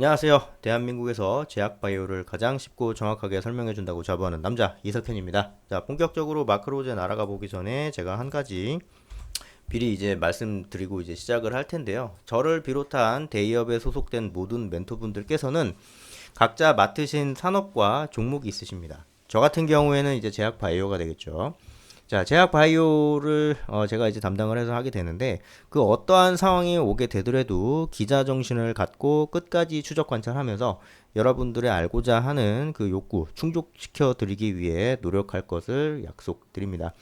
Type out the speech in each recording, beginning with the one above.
안녕하세요. 대한민국에서 제약바이오를 가장 쉽고 정확하게 설명해준다고 자부하는 남자 이석현입니다. 자, 본격적으로 마크로제 날아가 보기 전에 제가 한 가지 미리 이제 말씀드리고 이제 시작을 할 텐데요. 저를 비롯한 대기업에 소속된 모든 멘토분들께서는 각자 맡으신 산업과 종목이 있으십니다. 저 같은 경우에는 이제 제약바이오가 되겠죠. 자, 제약 바이오를 제가 이제 담당을 해서 하게 되는데 그 어떠한 상황이 오게 되더라도 기자 정신을 갖고 끝까지 추적 관찰하면서 여러분들의 알고자 하는 그 욕구 충족시켜 드리기 위해 노력할 것을 약속드립니다.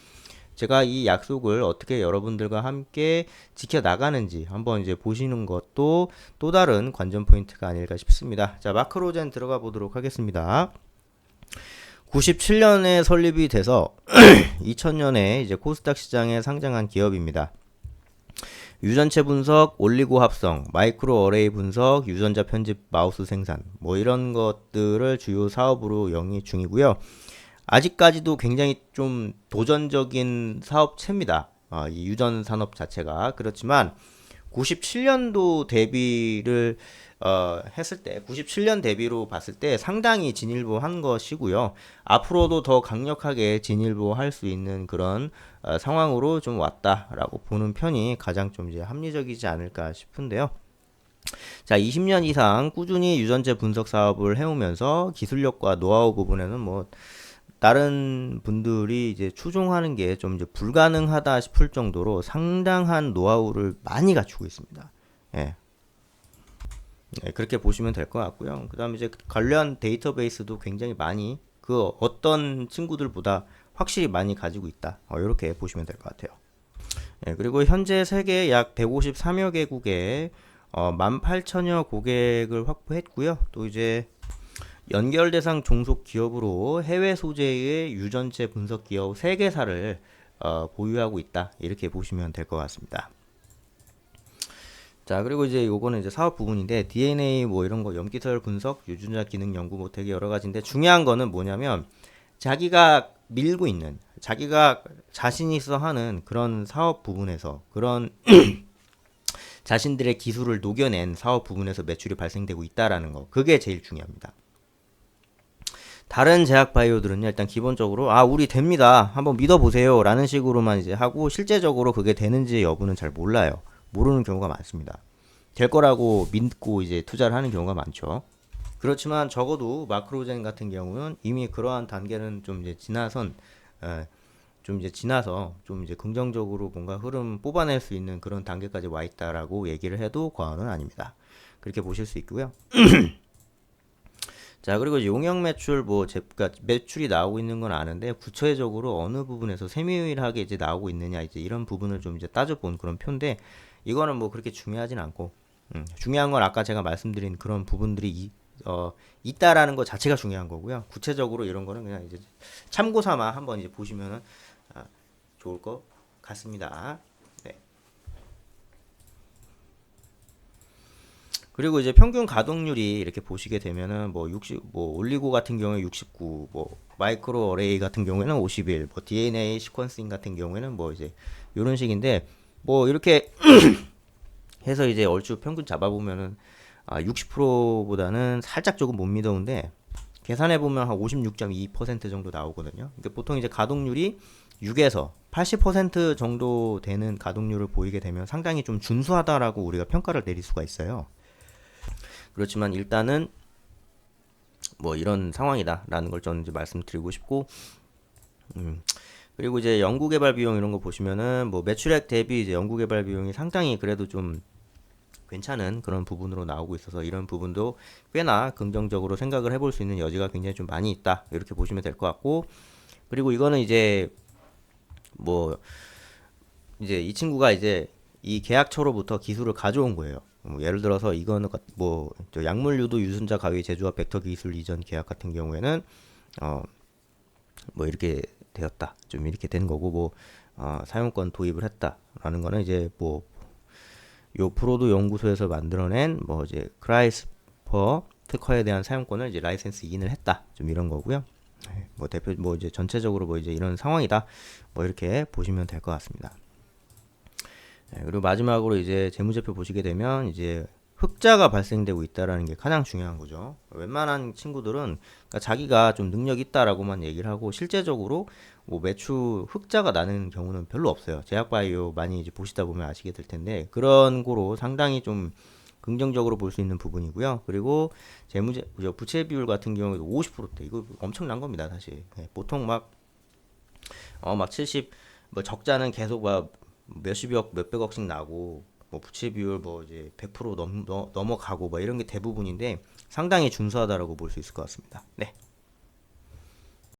제가 이 약속을 어떻게 여러분들과 함께 지켜 나가는지 한번 이제 보시는 것도 또 다른 관전 포인트가 아닐까 싶습니다. 자, 마크로젠 들어가 보도록 하겠습니다. 97년에 설립이 돼서 2000년에 이제 코스닥 시장에 상장한 기업입니다. 유전체 분석, 올리고 합성, 마이크로 어레이 분석, 유전자 편집 마우스 생산 뭐 이런 것들을 주요 사업으로 영위 중이고요. 아직까지도 굉장히 좀 도전적인 사업체입니다. 이 유전 산업 자체가 그렇지만 97년도 대비를 했을 때 97년 대비로 봤을 때 상당히 진일보한 것이고요. 앞으로도 더 강력하게 진일보할 수 있는 그런 상황으로 좀 왔다라고 보는 편이 가장 좀 이제 합리적이지 않을까 싶은데요. 자, 20년 이상 꾸준히 유전체 분석 사업을 해오면서 기술력과 노하우 부분에는 뭐 다른 분들이 이제 추종하는 게 좀 이제 불가능하다 싶을 정도로 상당한 노하우를 많이 갖추고 있습니다. 예. 네, 그렇게 보시면 될 것 같고요. 그 다음에 이제 관련 데이터베이스도 굉장히 많이 그 어떤 친구들보다 확실히 많이 가지고 있다. 이렇게 보시면 될 것 같아요. 네, 그리고 현재 세계 약 153여 개국에 18,000여 고객을 확보했고요. 또 이제 연결 대상 종속 기업으로 해외 소재의 유전체 분석 기업 3개사를 보유하고 있다. 이렇게 보시면 될 것 같습니다. 자, 그리고 이제 요거는 이제 사업 부분인데 DNA 뭐 이런 거 염기서열 분석, 유전자 기능 연구 뭐 되게 여러 가지인데 중요한 거는 뭐냐면 자기가 밀고 있는 자기가 자신 있어 하는 그런 사업 부분에서 그런 자신들의 기술을 녹여낸 사업 부분에서 매출이 발생되고 있다라는 거. 그게 제일 중요합니다. 다른 제약 바이오들은요, 일단 기본적으로 우리 됩니다. 한번 믿어보세요. 라는 식으로만 이제 하고 실제적으로 그게 되는지 여부는 잘 몰라요. 모르는 경우가 많습니다. 될 거라고 믿고 이제 투자를 하는 경우가 많죠. 그렇지만 적어도 마크로젠 같은 경우는 이미 그러한 단계는 좀 이제 지나서 좀 이제 긍정적으로 뭔가 흐름 뽑아낼 수 있는 그런 단계까지 와 있다라고 얘기를 해도 과언은 아닙니다. 그렇게 보실 수 있고요. 자, 그리고 용역 매출 그러니까 매출이 나오고 있는 건 아는데 구체적으로 어느 부분에서 세밀하게 이제 나오고 있느냐 이제 이런 부분을 좀 이제 따져본 그런 표인데 이거는 뭐 그렇게 중요하진 않고 중요한 건 아까 제가 말씀드린 그런 부분들이 있다라는 것 자체가 중요한 거고요. 구체적으로 이런 거는 그냥 이제 참고 삼아 한번 이제 보시면은 좋을 것 같습니다. 네. 그리고 이제 평균 가동률이 이렇게 보시게 되면은 뭐 올리고 같은 경우에 69, 뭐 마이크로 어레이 같은 경우에는 51, 뭐 DNA 시퀀싱 같은 경우에는 뭐 이제 이런 식인데 뭐 이렇게 해서 이제 얼추 평균 잡아보면은 60%보다는 살짝 조금 못 믿어온데 계산해 보면 한 56.2% 정도 나오거든요. 그러니까 보통 이제 가동률이 6에서 80% 정도 되는 가동률을 보이게 되면 상당히 좀 준수하다라고 우리가 평가를 내릴 수가 있어요. 그렇지만 일단은 뭐 이런 상황이다라는 걸 저는 이제 말씀드리고 싶고, 그리고 이제 연구개발 비용 이런 거 보시면은 뭐 매출액 대비 이제 연구개발 비용이 상당히 그래도 좀 괜찮은 그런 부분으로 나오고 있어서 이런 부분도 꽤나 긍정적으로 생각을 해볼 수 있는 여지가 굉장히 좀 많이 있다 이렇게 보시면 될 것 같고, 그리고 이거는 이제 뭐 이제 이 친구가 이제 이 계약처로부터 기술을 가져온 거예요. 예를 들어서 이거는 뭐 약물 유도 유전자 가위 제조와 벡터 기술 이전 계약 같은 경우에는 뭐 이렇게 되었다. 좀 이렇게 된 거고 뭐 사용권 도입을 했다라는 거는 이제 뭐 요 프로드 연구소에서 만들어낸 뭐 이제 크라이스퍼 특허에 대한 사용권을 이제 라이센스 이인을 했다. 좀 이런 거고요. 뭐 대표 뭐 이제 전체적으로 뭐 이제 이런 상황이다. 뭐 이렇게 보시면 될 것 같습니다. 그리고 마지막으로 이제 재무제표 보시게 되면 이제 흑자가 발생되고 있다라는 게 가장 중요한 거죠. 웬만한 친구들은 그러니까 자기가 좀 능력 있다라고만 얘기를 하고 실제적으로 뭐 매출 흑자가 나는 경우는 별로 없어요. 제약바이오 많이 이제 보시다 보면 아시게 될 텐데 그런 거로 상당히 좀 긍정적으로 볼 수 있는 부분이고요. 그리고 재무제 부채 비율 같은 경우에도 50%대 이거 엄청난 겁니다, 사실. 네, 보통 막 70, 뭐 적자는 계속 막 몇십억, 몇백억씩 나고 뭐 부채 비율 뭐 이제 100% 넘어가고 뭐 이런 게 대부분인데 상당히 준수하다라고 볼 수 있을 것 같습니다. 네.